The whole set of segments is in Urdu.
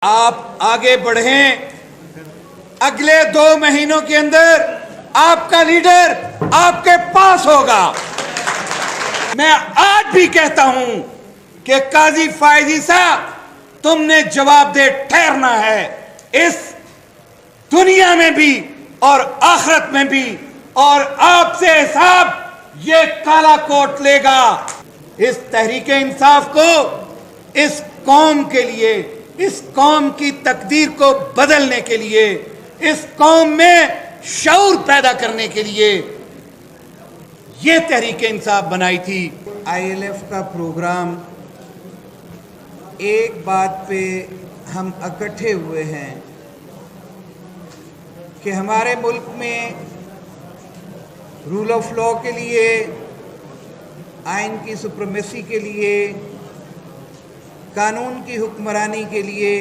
آپ آگے بڑھیں، اگلے 2 مہینوں کے اندر آپ کا لیڈر آپ کے پاس ہوگا۔ میں آج بھی کہتا ہوں کہ قاضی فائزی صاحب تم نے جواب دہ ٹھہرنا ہے، اس دنیا میں بھی اور آخرت میں بھی، اور آپ سے حساب یہ کالا کوٹ لے گا۔ اس تحریک انصاف کو اس قوم کے لیے، اس قوم کی تقدیر کو بدلنے کے لیے، اس قوم میں شعور پیدا کرنے کے لیے یہ تحریک انصاف بنائی تھی۔ ILF کا پروگرام، ایک بات پہ ہم اکٹھے ہوئے ہیں کہ ہمارے ملک میں رول آف لا کے لیے، آئین کی سپریمیسی کے لیے، قانون کی حکمرانی کے لیے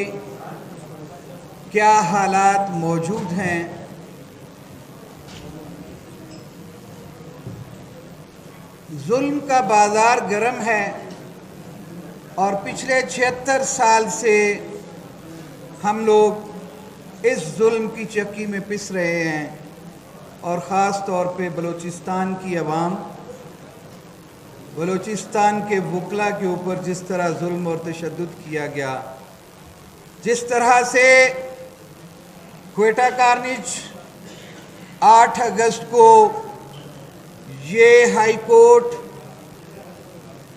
کیا حالات موجود ہیں۔ ظلم کا بازار گرم ہے اور پچھلے 76 سال سے ہم لوگ اس ظلم کی چکی میں پس رہے ہیں، اور خاص طور پہ بلوچستان کی عوام، بلوچستان کے وکلاء کے اوپر جس طرح ظلم اور تشدد کیا گیا، جس طرح سے کوئٹہ کارنیج 8 اگست کو یہ ہائی کورٹ،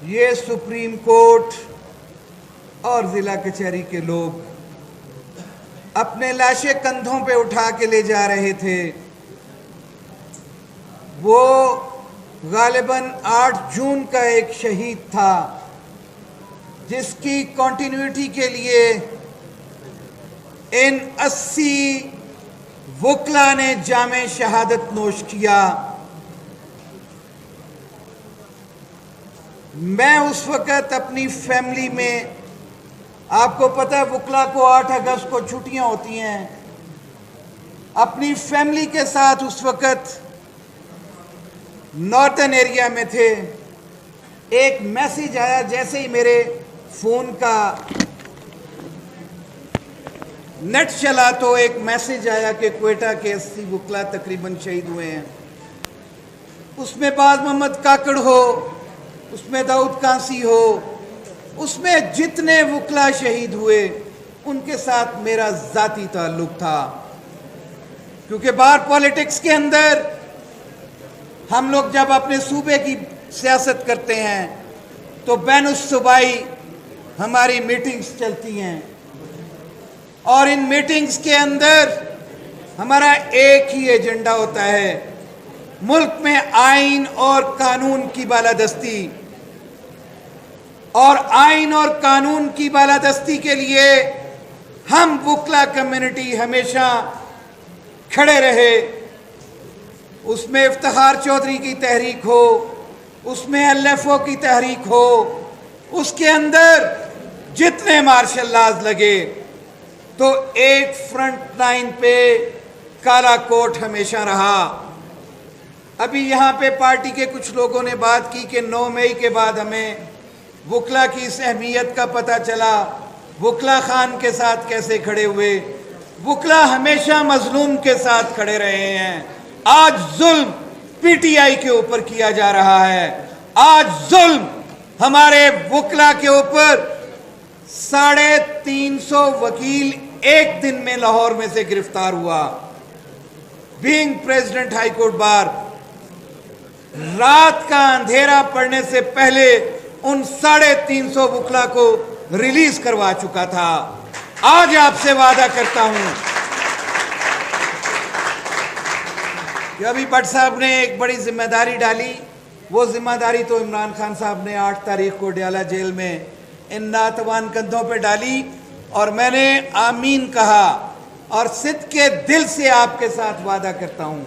یہ سپریم کورٹ اور ضلع کچہری کے لوگ اپنے لاشیں کندھوں پہ اٹھا کے لے جا رہے تھے، وہ غالباً 8 جون کا ایک شہید تھا جس کی کنٹینیوٹی کے لیے ان 80 وکلاء نے جام شہادت نوش کیا۔ میں اس وقت اپنی فیملی میں، آپ کو پتہ ہے وکلاء کو 8 اگست کو چھٹیاں ہوتی ہیں، اپنی فیملی کے ساتھ اس وقت نارتھن ایریا میں تھے۔ ایک میسیج آیا، جیسے ہی میرے فون کا نیٹ چلا تو ایک میسیج آیا کہ کوئٹہ کے 80 وکلاء تقریباً شہید ہوئے ہیں۔ اس میں باز محمد کاکڑ ہو، اس میں داؤد کانسی ہو، اس میں جتنے وکلاء شہید ہوئے ان کے ساتھ میرا ذاتی تعلق تھا، کیونکہ باہر پالیٹکس کے اندر ہم لوگ جب اپنے صوبے کی سیاست کرتے ہیں تو بین الصوبائی ہماری میٹنگز چلتی ہیں، اور ان میٹنگز کے اندر ہمارا ایک ہی ایجنڈا ہوتا ہے، ملک میں آئین اور قانون کی بالادستی، اور آئین اور قانون کی بالادستی کے لیے ہم وکلاء کمیونٹی ہمیشہ کھڑے رہے۔ اس میں افتخار چودھری کی تحریک ہو، اس میں LFO کی تحریک ہو، اس کے اندر جتنے مارشل لاز لگے، تو ایک فرنٹ لائن پہ کالا کوٹ ہمیشہ رہا۔ ابھی یہاں پہ پارٹی کے کچھ لوگوں نے بات کی کہ 9 مئی کے بعد ہمیں وکلاء کی اس اہمیت کا پتہ چلا، وکلاء خان کے ساتھ کیسے کھڑے ہوئے۔ وکلاء ہمیشہ مظلوم کے ساتھ کھڑے رہے ہیں۔ آج ظلم PTI کے اوپر کیا جا رہا ہے، آج ظلم ہمارے وکلاء کے اوپر 350 وکیل ایک دن میں لاہور میں سے گرفتار ہوا۔ Being president high court bar, رات کا اندھیرا پڑنے سے پہلے ان 350 وکلاء کو ریلیز کروا چکا تھا۔ آج آپ سے وعدہ کرتا ہوں کہ ابھی بٹ صاحب نے ایک بڑی ذمہ داری ڈالی، وہ ذمہ داری تو عمران خان صاحب نے 8 تاریخ کو ڈیالہ جیل میں ان ناتوان کندھوں پہ ڈالی، اور میں نے آمین کہا، اور صدق کے دل سے آپ کے ساتھ وعدہ کرتا ہوں،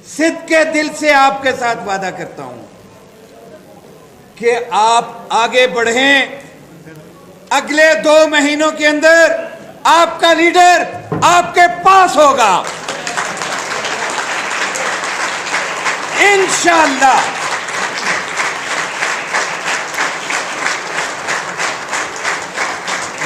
صدق کے دل سے آپ کے ساتھ وعدہ کرتا ہوں کہ آپ آگے بڑھیں، اگلے 2 مہینوں کے اندر آپ کا لیڈر آپ کے پاس ہوگا انشاءاللہ۔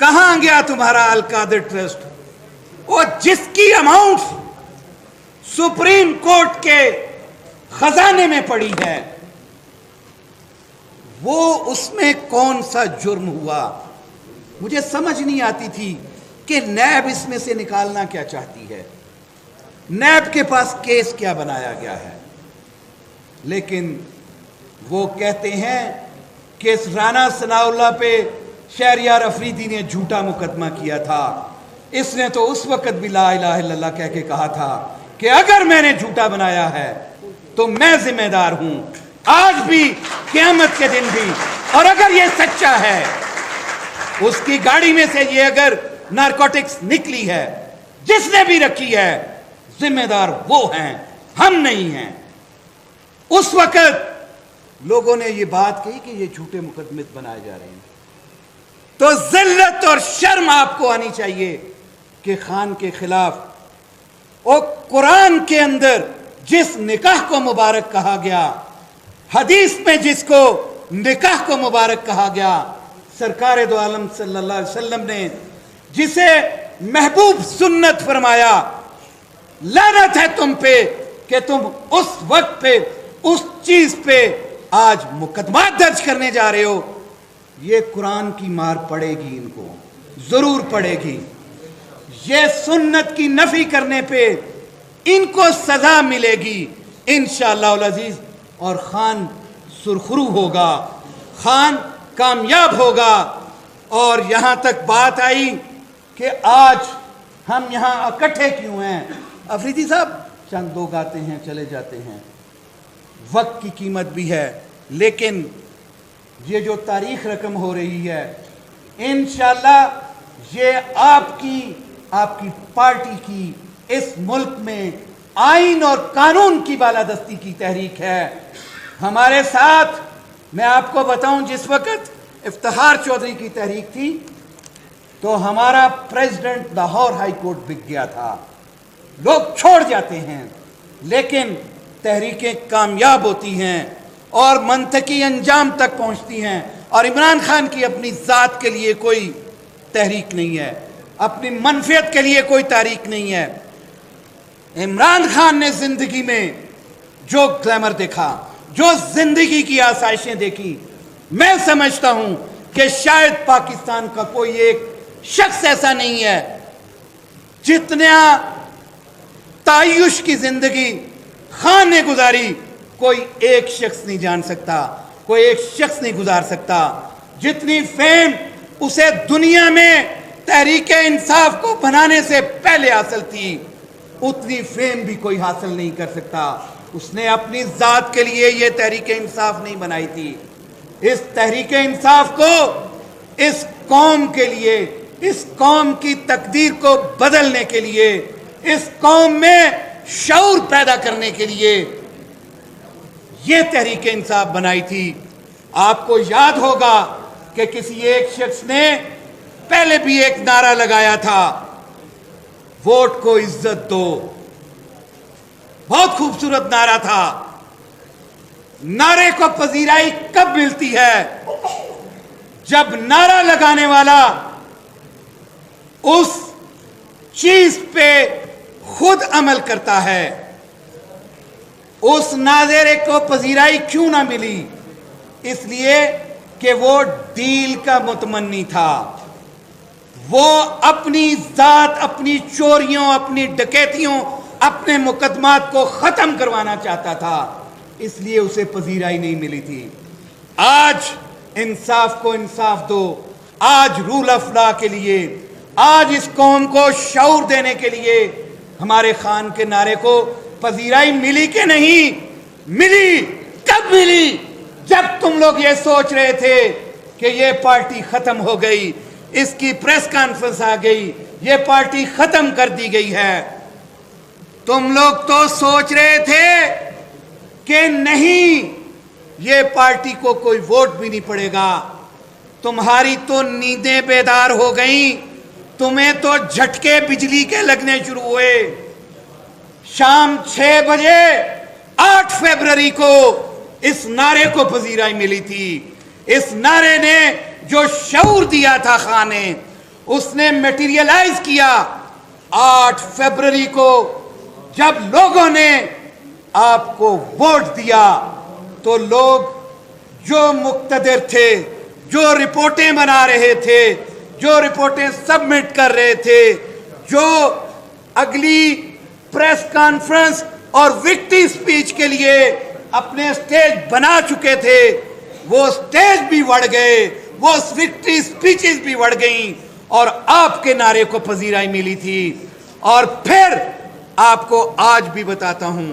کہاں گیا تمہارا القادر ٹرسٹ؟ وہ جس کی اماؤنٹ سپریم کورٹ کے خزانے میں پڑی ہے، وہ اس میں کون سا جرم ہوا؟ مجھے سمجھ نہیں آتی تھی کہ نیب اس میں سے نکالنا کیا چاہتی ہے، نیب کے پاس کیس کیا بنایا گیا ہے۔ لیکن وہ کہتے ہیں کہ اس رانا ثناء اللہ پہ شہریار افریدی نے جھوٹا مقدمہ کیا تھا، اس نے تو اس وقت بھی لا الہ الا اللہ کہہ کے کہا تھا کہ اگر میں نے جھوٹا بنایا ہے تو میں ذمہ دار ہوں، آج بھی قیامت کے دن بھی۔ اور اگر یہ سچا ہے، اس کی گاڑی میں سے یہ اگر نارکوٹکس نکلی ہے، جس نے بھی رکھی ہے، ذمہ دار وہ ہیں، ہم نہیں ہیں۔ اس وقت لوگوں نے یہ بات کہی کہ یہ جھوٹے مقدمے بنائے جا رہے ہیں، تو ذلت اور شرم آپ کو آنی چاہیے کہ خان کے خلاف اور قرآن کے اندر جس نکاح کو مبارک کہا گیا، حدیث میں جس کو نکاح کو مبارک کہا گیا، سرکار دو عالم صلی اللہ علیہ وسلم نے جسے محبوب سنت فرمایا، لعنت ہے تم پہ کہ تم اس وقت پہ اس چیز پہ آج مقدمات درج کرنے جا رہے ہو۔ یہ قرآن کی مار پڑے گی، ان کو ضرور پڑے گی۔ یہ سنت کی نفی کرنے پہ ان کو سزا ملے گی انشاءاللہ العزیز، اور خان سرخرو ہوگا، خان کامیاب ہوگا۔ اور یہاں تک بات آئی کہ آج ہم یہاں اکٹھے کیوں ہیں؟ افریدی صاحب چند لوگ آتے ہیں چلے جاتے ہیں، وقت کی قیمت بھی ہے، لیکن یہ جو تاریخ رقم ہو رہی ہے، انشاءاللہ یہ آپ کی پارٹی کی اس ملک میں آئین اور قانون کی بالادستی کی تحریک ہے۔ ہمارے ساتھ میں آپ کو بتاؤں، جس وقت افتخار چودھری کی تحریک تھی تو ہمارا پریزیڈنٹ لاہور ہائی کورٹ بک گیا تھا۔ لوگ چھوڑ جاتے ہیں، لیکن تحریکیں کامیاب ہوتی ہیں اور منطقی انجام تک پہنچتی ہیں۔ اور عمران خان کی اپنی ذات کے لیے کوئی تحریک نہیں ہے، اپنی منفعت کے لیے کوئی تحریک نہیں ہے۔ عمران خان نے زندگی میں جو گلیمر دیکھا، جو زندگی کی آسائشیں دیکھی، میں سمجھتا ہوں کہ شاید پاکستان کا کوئی ایک شخص ایسا نہیں ہے جتنا تعیش کی زندگی خان نے گزاری، کوئی ایک شخص نہیں جان سکتا، کوئی ایک شخص نہیں گزار سکتا۔ جتنی فیم اسے دنیا میں تحریک انصاف کو بنانے سے پہلے حاصل تھی، اتنی فیم بھی کوئی حاصل نہیں کر سکتا۔ اس نے اپنی ذات کے لیے یہ تحریک انصاف نہیں بنائی تھی، اس تحریک انصاف کو اس قوم کے لیے، اس قوم کی تقدیر کو بدلنے کے لیے، اس قوم میں شعور پیدا کرنے کے لیے یہ تحریک انصاف بنائی تھی۔ آپ کو یاد ہوگا کہ کسی ایک شخص نے پہلے بھی ایک نعرہ لگایا تھا، ووٹ کو عزت دو۔ بہت خوبصورت نعرہ تھا۔ نعرے کو پذیرائی کب ملتی ہے؟ جب نعرہ لگانے والا اس چیز پہ خود عمل کرتا ہے۔ اس نعرے کو پذیرائی کیوں نہ ملی؟ اس لیے کہ وہ ڈیل کا متمنی تھا، وہ اپنی ذات، اپنی چوریوں، اپنی ڈکیتیوں، اپنے مقدمات کو ختم کروانا چاہتا تھا، اس لیے اسے پذیرائی نہیں ملی تھی۔ آج انصاف کو انصاف دو، آج رول آف لا کے لیے، آج اس قوم کو شعور دینے کے لیے ہمارے خان کے نعرے کو پذیرائی ملی کہ نہیں ملی؟ کب ملی؟ جب تم لوگ یہ سوچ رہے تھے کہ یہ پارٹی ختم ہو گئی، اس کی پریس کانفرنس آ گئی، یہ پارٹی ختم کر دی گئی ہے۔ تم لوگ تو سوچ رہے تھے کہ نہیں، یہ پارٹی کو کوئی ووٹ بھی نہیں پڑے گا۔ تمہاری تو نیندیں بیدار ہو گئیں، تمہیں تو جھٹکے بجلی کے لگنے شروع ہوئے۔ شام 6 بجے 8 فروری کو اس نعرے کو پذیرائی ملی تھی۔ اس نعرے نے جو شعور دیا تھا خان نے، اس نے میٹیریلائز کیا 8 فروری کو، جب لوگوں نے آپ کو ووٹ دیا تو لوگ جو مقتدر تھے، جو رپورٹیں بنا رہے تھے، جو رپورٹیں سبمٹ کر رہے تھے، جو اگلی پریس کانفرنس اور وکٹری سپیچ کے لیے اپنے سٹیج بنا چکے تھے، وہ سٹیج بھی بڑھ گئے، وہ وکٹری سپیچز بھی بڑھ گئیں، اور آپ کے نعرے کو پذیرائی ملی تھی۔ اور پھر آپ کو آج بھی بتاتا ہوں،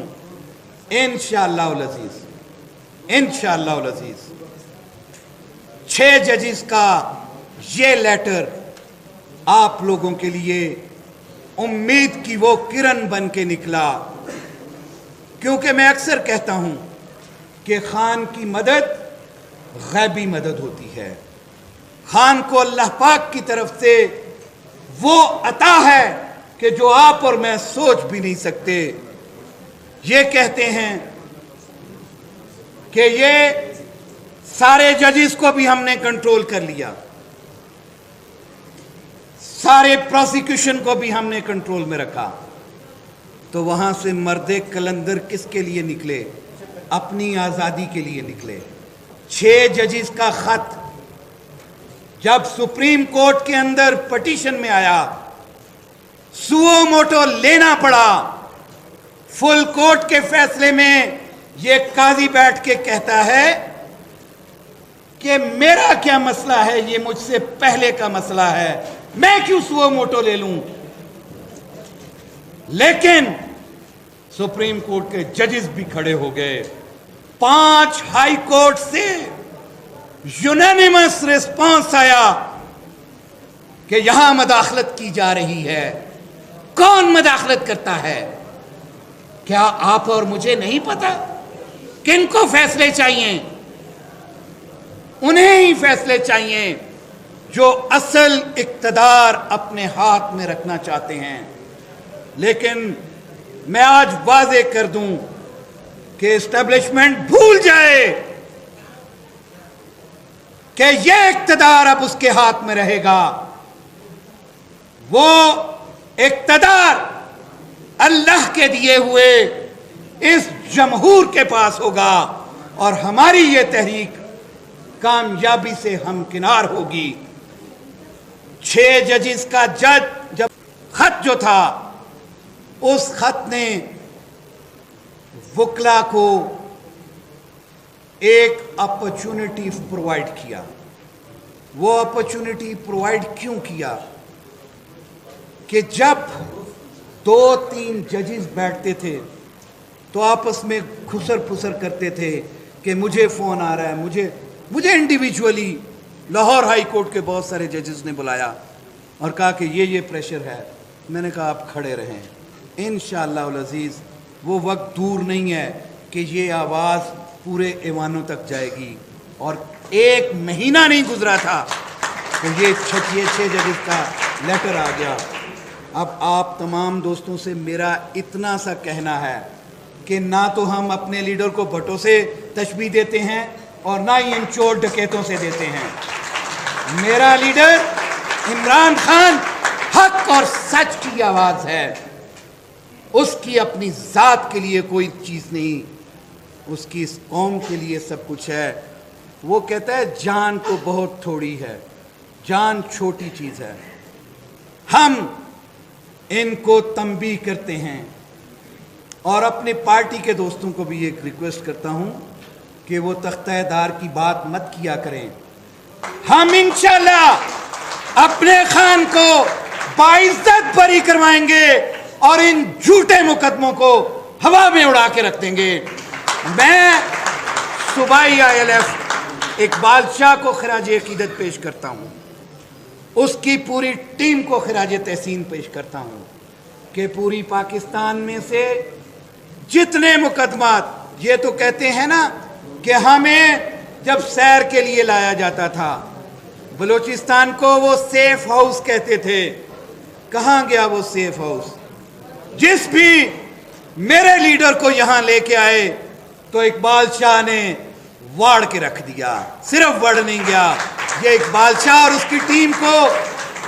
انشاءاللہ العزیز، انشاءاللہ العزیز 6 ججز کا یہ لیٹر آپ لوگوں کے لیے امید کی وہ کرن بن کے نکلا، کیونکہ میں اکثر کہتا ہوں کہ خان کی مدد غیبی مدد ہوتی ہے۔ خان کو اللہ پاک کی طرف سے وہ عطا ہے کہ جو آپ اور میں سوچ بھی نہیں سکتے۔ یہ کہتے ہیں کہ یہ سارے ججز کو بھی ہم نے کنٹرول کر لیا، سارے پروسیکیوشن کو بھی ہم نے کنٹرول میں رکھا، تو وہاں سے مرد کلندر کس کے لیے نکلے؟ اپنی آزادی کے لیے نکلے۔ 6 ججز کا خط جب سپریم کورٹ کے اندر پٹیشن میں آیا، سوو موٹو لینا پڑا۔ فل کورٹ کے فیصلے میں یہ قاضی بیٹھ کے کہتا ہے کہ میرا کیا مسئلہ ہے، یہ مجھ سے پہلے کا مسئلہ ہے، میں کیوں سوو موٹو لے لوں؟ لیکن سپریم کورٹ کے ججز بھی کھڑے ہو گئے۔ 5 ہائی کورٹ سے یونانیمس ریسپانس آیا کہ یہاں مداخلت کی جا رہی ہے۔ کون مداخلت کرتا ہے؟ کیا آپ اور مجھے نہیں پتا؟ کن کو فیصلے چاہیے؟ انہیں ہی فیصلے چاہیے جو اصل اقتدار اپنے ہاتھ میں رکھنا چاہتے ہیں۔ لیکن میں آج واضح کر دوں کہ اسٹیبلشمنٹ بھول جائے کہ یہ اقتدار اب اس کے ہاتھ میں رہے گا۔ وہ اقتدار اللہ کے دیے ہوئے اس جمہور کے پاس ہوگا، اور ہماری یہ تحریک کامیابی سے ہمکنار ہوگی۔ 6 ججز کا جج جب خط جو تھا، اس خط نے وکلا کو ایک اپرچونٹی پرووائڈ کیا۔ وہ اپرچونٹی پرووائڈ کیوں کیا؟ کہ جب 2-3 ججز بیٹھتے تھے تو آپس میں خسر پھسر کرتے تھے کہ مجھے فون آ رہا ہے، مجھے انڈیویجولی لاہور ہائی کورٹ کے بہت سارے ججز نے بلایا اور کہا کہ یہ پریشر ہے۔ میں نے کہا آپ کھڑے رہیں، انشاءاللہ العزیز وہ وقت دور نہیں ہے کہ یہ آواز پورے ایوانوں تک جائے گی۔ اور 1 مہینہ نہیں گزرا تھا کہ یہ 6 ججز کا لیٹر آ گیا۔ اب آپ تمام دوستوں سے میرا اتنا سا کہنا ہے کہ نہ تو ہم اپنے لیڈر کو بھٹو سے تشبیہ دیتے ہیں اور نہ ہی ان چور ڈکیتوں سے دیتے ہیں۔ میرا لیڈر عمران خان حق اور سچ کی آواز ہے، اس کی اپنی ذات کے لیے کوئی چیز نہیں، اس کی اس قوم کے لیے سب کچھ ہے۔ وہ کہتا ہے جان تو بہت تھوڑی ہے، جان چھوٹی چیز ہے۔ ہم ان کو تنبیہ کرتے ہیں، اور اپنے پارٹی کے دوستوں کو بھی ایک ریکویسٹ کرتا ہوں کہ وہ تختہ دار کی بات مت کیا کریں۔ ہم انشاءاللہ اپنے خان کو باعزت بری کروائیں گے اور ان جھوٹے مقدموں کو ہوا میں اڑا کے رکھ دیں گے۔ میں صوبائی ILF اقبال شاہ کو خراج عقیدت پیش کرتا ہوں، اس کی پوری ٹیم کو خراج تحسین پیش کرتا ہوں کہ پوری پاکستان میں سے جتنے مقدمات، یہ تو کہتے ہیں نا کہ ہمیں جب سیر کے لیے لایا جاتا تھا بلوچستان کو وہ سیف ہاؤس کہتے تھے، کہاں گیا وہ سیف ہاؤس؟ جس بھی میرے لیڈر کو یہاں لے کے آئے تو اقبال شاہ نے واڑ کے رکھ دیا۔ صرف وڑ نہیں گیا، یہ اقبال شاہ اور اس کی ٹیم کو